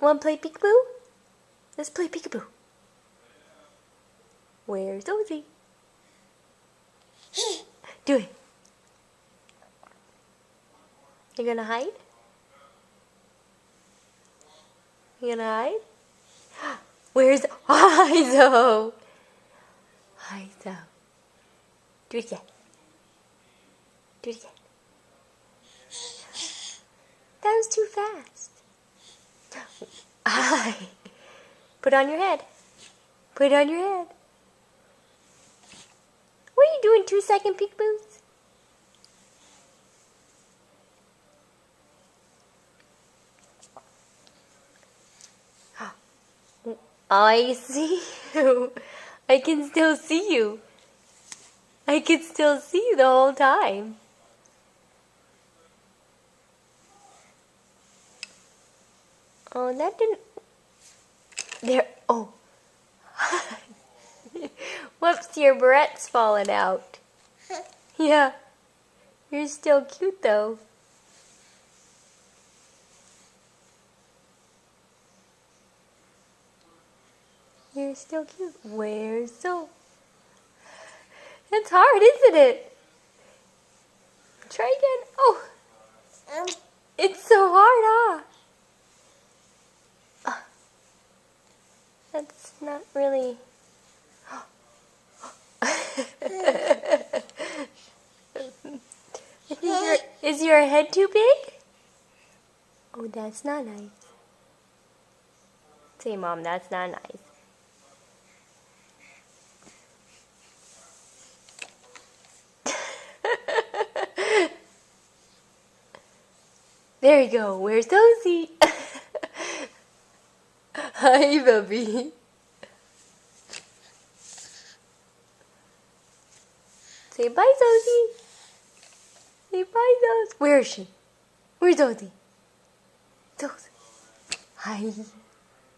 Want to play peekaboo? Let's play peekaboo. Where's Ozzy? Do it. You gonna hide? You gonna hide? Where's Izo? Izo. Do it again. Do it again. That was too fast. Put it on your head. Put it on your head. What are you doing, 2-second peekaboos? I see you. I can still see you. I can still see you the whole time. Oh, that didn't... There... Oh. Whoops, your barrette's falling out. Yeah. You're still cute, though. You're still cute. Where's Zoe? It's hard, isn't it? Try again. Oh. It's so hard, huh? That's not really... Is your head too big? Oh, that's not nice. Say, Mom, that's not nice. There you go. Where's Ozzy? Hi, Bubby. Say bye, Ozzy. Say bye, Ozzy. Where is she? Where's Ozzy? Ozzy. Hi.